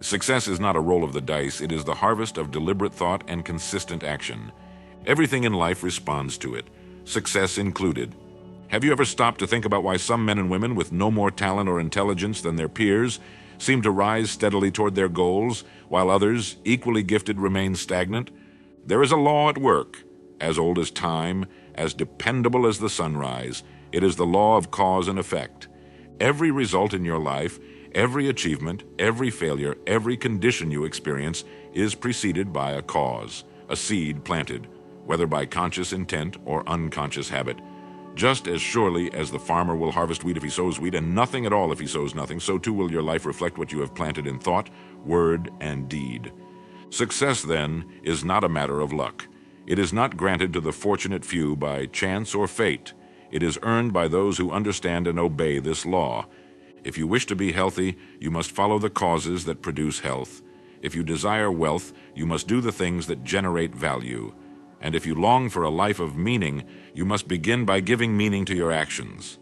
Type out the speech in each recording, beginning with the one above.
Success is not a roll of the dice, it is the harvest of deliberate thought and consistent action. Everything in life responds to it, success included. Have you ever stopped to think about why some men and women with no more talent or intelligence than their peers seem to rise steadily toward their goals, while others, equally gifted, remain stagnant? There is a law at work, as old as time, as dependable as the sunrise. It is the law of cause and effect. Every result in your life, every achievement, every failure, every condition you experience is preceded by a cause, a seed planted, whether by conscious intent or unconscious habit. Just as surely as the farmer will harvest wheat if he sows wheat, and nothing at all if he sows nothing, so too will your life reflect what you have planted in thought, word, and deed. Success, then, is not a matter of luck. It is not granted to the fortunate few by chance or fate. It is earned by those who understand and obey this law. If you wish to be healthy, you must follow the causes that produce health. If you desire wealth, you must do the things that generate value. And if you long for a life of meaning, you must begin by giving meaning to your actions.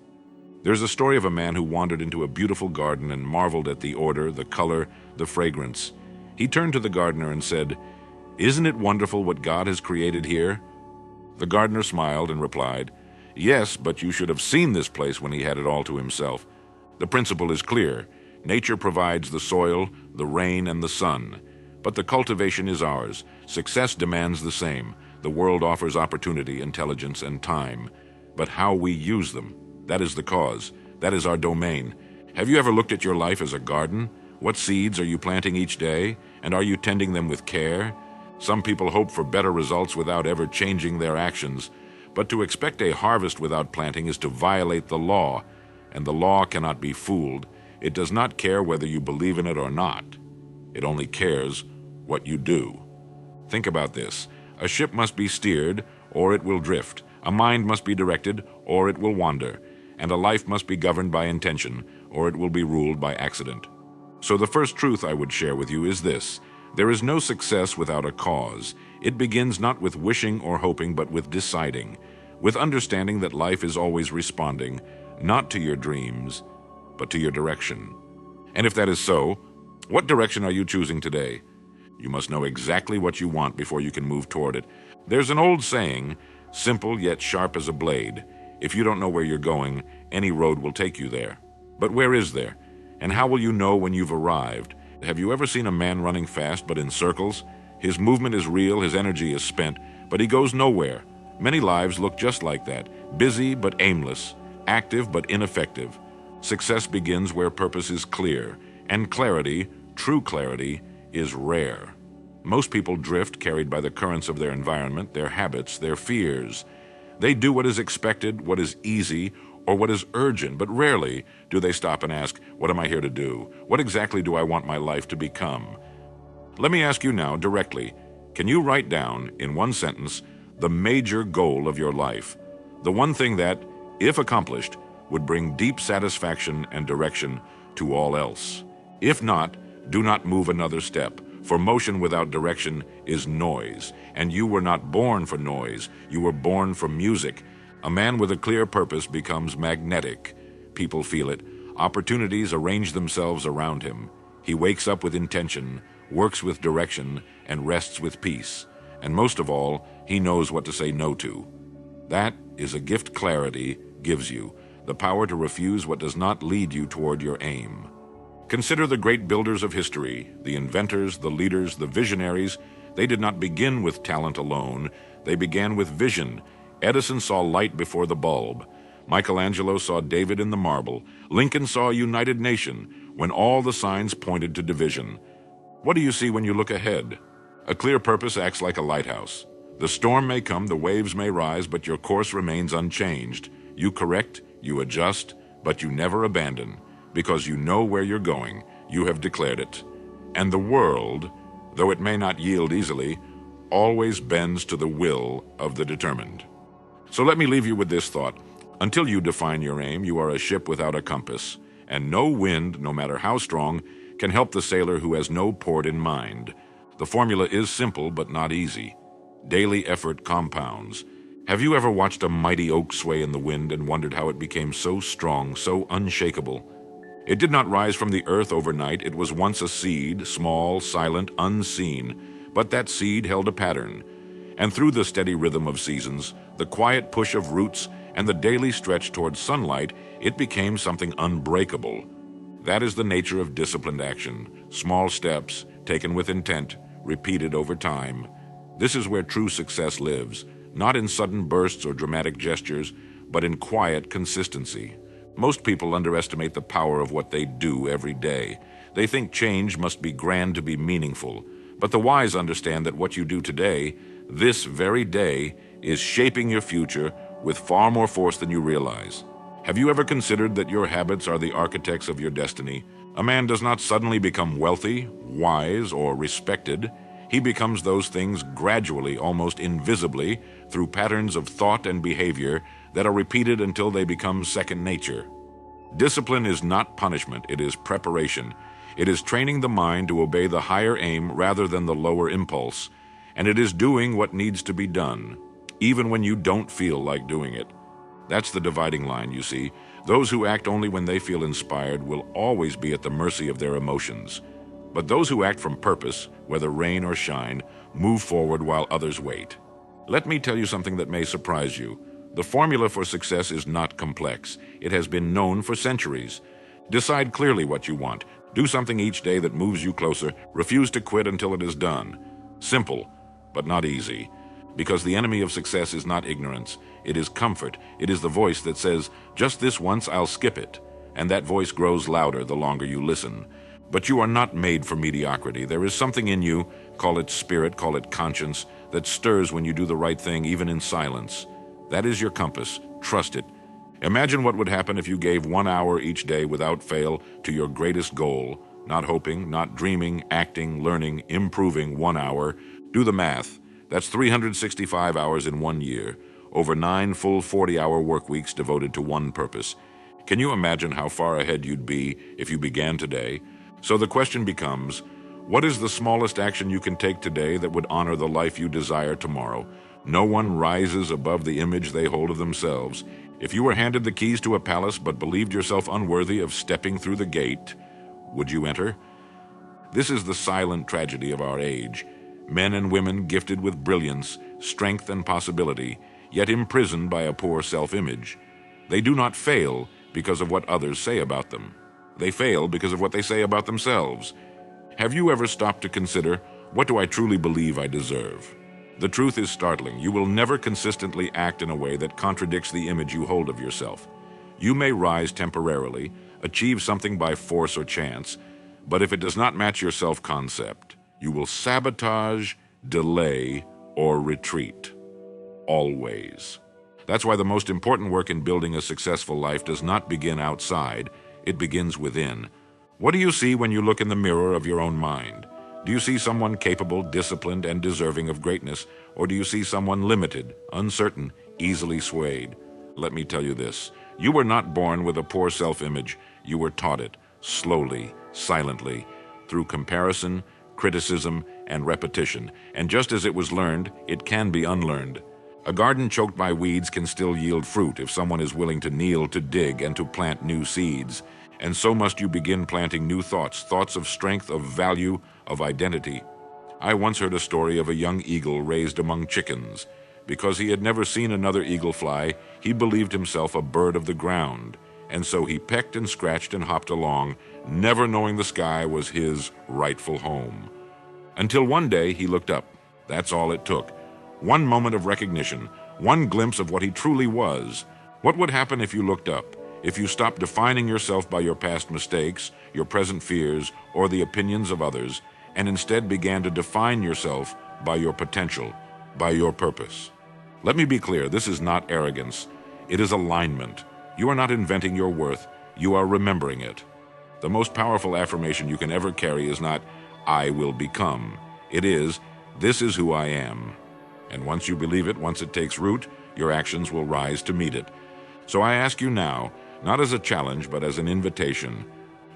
There's a story of a man who wandered into a beautiful garden and marveled at the order, the color, the fragrance. He turned to the gardener and said, "Isn't it wonderful what God has created here?" The gardener smiled and replied, "Yes, but you should have seen this place when he had it all to himself. The principle is clear. Nature provides the soil, the rain, and the sun. But the cultivation is ours. Success demands the same. The world offers opportunity, intelligence, and time. But how we use them, that is the cause. That is our domain. Have you ever looked at your life as a garden? What seeds are you planting each day? And are you tending them with care? Some people hope for better results without ever changing their actions. But to expect a harvest without planting is to violate the law. And the law cannot be fooled. It does not care whether you believe in it or not. It only cares what you do. Think about this. A ship must be steered, or it will drift. A mind must be directed, or it will wander. And a life must be governed by intention, or it will be ruled by accident. So the first truth I would share with you is this. There is no success without a cause. It begins not with wishing or hoping, but with deciding, with understanding that life is always responding, not to your dreams, but to your direction. And if that is so, what direction are you choosing today? You must know exactly what you want before you can move toward it. There's an old saying, simple yet sharp as a blade. If you don't know where you're going, any road will take you there. But where is there? And how will you know when you've arrived? Have you ever seen a man running fast but in circles? His movement is real, his energy is spent, but he goes nowhere. Many lives look just like that, busy but aimless, active but ineffective. Success begins where purpose is clear, and clarity, true clarity, is rare. Most people drift, carried by the currents of their environment, their habits, their fears. They do what is expected, what is easy, or what is urgent, but rarely do they stop and ask, what am I here to do? What exactly do I want my life to become? Let me ask you now directly, can you write down, in one sentence, the major goal of your life? The one thing that, if accomplished, would bring deep satisfaction and direction to all else. If not, do not move another step, for motion without direction is noise, and you were not born for noise, you were born for music. A man with a clear purpose becomes magnetic. People feel it. Opportunities arrange themselves around him. He wakes up with intention, works with direction, and rests with peace. And most of all, he knows what to say no to. That is a gift clarity gives you, the power to refuse what does not lead you toward your aim. Consider the great builders of history, the inventors, the leaders, the visionaries. They did not begin with talent alone. They began with vision. Edison saw light before the bulb. Michelangelo saw David in the marble. Lincoln saw a united nation when all the signs pointed to division. What do you see when you look ahead? A clear purpose acts like a lighthouse. The storm may come, the waves may rise, but your course remains unchanged. You correct, you adjust, but you never abandon. Because you know where you're going, you have declared it. And the world, though it may not yield easily, always bends to the will of the determined. So let me leave you with this thought. Until you define your aim, you are a ship without a compass, and no wind, no matter how strong, can help the sailor who has no port in mind. The formula is simple but not easy. Daily effort compounds. Have you ever watched a mighty oak sway in the wind and wondered how it became so strong, so unshakable? It did not rise from the earth overnight. It was once a seed, small, silent, unseen, but that seed held a pattern. And through the steady rhythm of seasons, the quiet push of roots, and the daily stretch towards sunlight, it became something unbreakable. That is the nature of disciplined action. Small steps, taken with intent, repeated over time. This is where true success lives, not in sudden bursts or dramatic gestures, but in quiet consistency. Most people underestimate the power of what they do every day. They think change must be grand to be meaningful. But the wise understand that what you do today, this very day, is shaping your future with far more force than you realize. Have you ever considered that your habits are the architects of your destiny? A man does not suddenly become wealthy, wise, or respected. He becomes those things gradually, almost invisibly, through patterns of thought and behavior that are repeated until they become second nature. Discipline is not punishment, it is preparation. It is training the mind to obey the higher aim rather than the lower impulse. And it is doing what needs to be done, even when you don't feel like doing it. That's the dividing line, you see. Those who act only when they feel inspired will always be at the mercy of their emotions. But those who act from purpose, whether rain or shine, move forward while others wait. Let me tell you something that may surprise you. The formula for success is not complex. It has been known for centuries. Decide clearly what you want. Do something each day that moves you closer. Refuse to quit until it is done. Simple, but not easy. Because the enemy of success is not ignorance. It is comfort. It is the voice that says, just this once I'll skip it. And that voice grows louder the longer you listen. But you are not made for mediocrity. There is something in you, call it spirit, call it conscience, that stirs when you do the right thing, even in silence. That is your compass. Trust it. Imagine what would happen if you gave 1 hour each day without fail to your greatest goal. Not hoping, not dreaming, acting, learning, improving 1 hour. Do the math. That's 365 hours in 1 year. Over 9 full 40-hour work weeks devoted to one purpose. Can you imagine how far ahead you'd be if you began today? So the question becomes, what is the smallest action you can take today that would honor the life you desire tomorrow? No one rises above the image they hold of themselves. If you were handed the keys to a palace but believed yourself unworthy of stepping through the gate, would you enter? This is the silent tragedy of our age. Men and women gifted with brilliance, strength, and possibility, yet imprisoned by a poor self-image. They do not fail because of what others say about them. They fail because of what they say about themselves. Have you ever stopped to consider, what do I truly believe I deserve? The truth is startling. You will never consistently act in a way that contradicts the image you hold of yourself. You may rise temporarily, achieve something by force or chance, but if it does not match your self-concept, you will sabotage, delay, or retreat. Always. That's why the most important work in building a successful life does not begin outside, it begins within. What do you see when you look in the mirror of your own mind? Do you see someone capable, disciplined, and deserving of greatness? Or do you see someone limited, uncertain, easily swayed? Let me tell you this. You were not born with a poor self-image. You were taught it, slowly, silently, through comparison, criticism, and repetition. And just as it was learned, it can be unlearned. A garden choked by weeds can still yield fruit if someone is willing to kneel to dig and to plant new seeds. And so must you begin planting new thoughts, thoughts of strength, of value, of identity. I once heard a story of a young eagle raised among chickens. Because he had never seen another eagle fly, he believed himself a bird of the ground. And so he pecked and scratched and hopped along, never knowing the sky was his rightful home. Until one day he looked up. That's all it took. One moment of recognition, one glimpse of what he truly was. What would happen if you looked up? If you stopped defining yourself by your past mistakes, your present fears, or the opinions of others, and instead began to define yourself by your potential, by your purpose. Let me be clear, this is not arrogance. It is alignment. You are not inventing your worth, you are remembering it. The most powerful affirmation you can ever carry is not, I will become. It is, this is who I am. And once you believe it, once it takes root, your actions will rise to meet it. So I ask you now, not as a challenge, but as an invitation,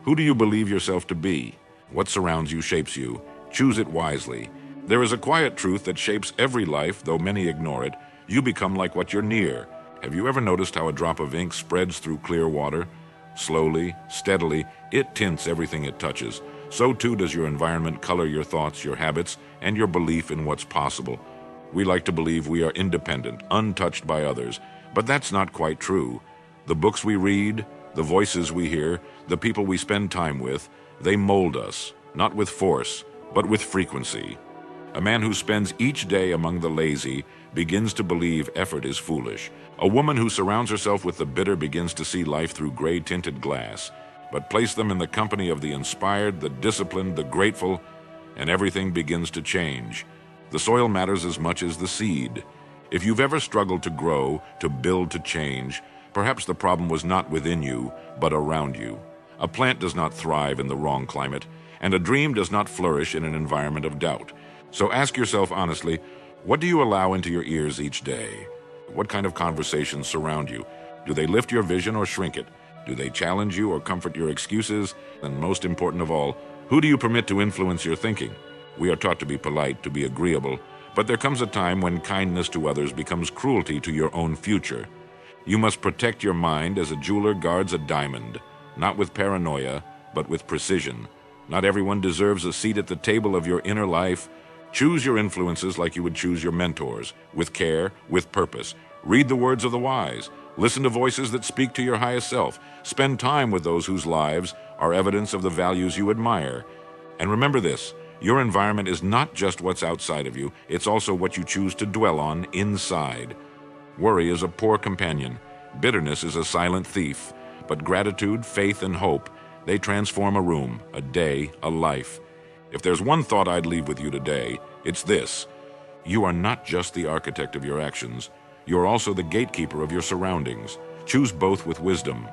who do you believe yourself to be? What surrounds you shapes you. Choose it wisely. There is a quiet truth that shapes every life, though many ignore it. You become like what you're near. Have you ever noticed how a drop of ink spreads through clear water? Slowly, steadily, it tints everything it touches. So too does your environment color your thoughts, your habits, and your belief in what's possible. We like to believe we are independent, untouched by others, but that's not quite true. The books we read, the voices we hear, the people we spend time with, they mold us, not with force, but with frequency. A man who spends each day among the lazy begins to believe effort is foolish. A woman who surrounds herself with the bitter begins to see life through gray-tinted glass. But place them in the company of the inspired, the disciplined, the grateful, and everything begins to change. The soil matters as much as the seed. If you've ever struggled to grow, to build, to change, perhaps the problem was not within you, but around you. A plant does not thrive in the wrong climate, and a dream does not flourish in an environment of doubt. So ask yourself honestly, what do you allow into your ears each day? What kind of conversations surround you? Do they lift your vision or shrink it? Do they challenge you or comfort your excuses? And most important of all, who do you permit to influence your thinking? We are taught to be polite, to be agreeable, but there comes a time when kindness to others becomes cruelty to your own future. You must protect your mind as a jeweler guards a diamond, not with paranoia, but with precision. Not everyone deserves a seat at the table of your inner life. Choose your influences like you would choose your mentors, with care, with purpose. Read the words of the wise. Listen to voices that speak to your highest self. Spend time with those whose lives are evidence of the values you admire. And remember this, your environment is not just what's outside of you, it's also what you choose to dwell on inside. Worry is a poor companion. Bitterness is a silent thief. But gratitude, faith, and hope, they transform a room, a day, a life. If there's one thought I'd leave with you today, it's this. You are not just the architect of your actions. You're also the gatekeeper of your surroundings. Choose both with wisdom,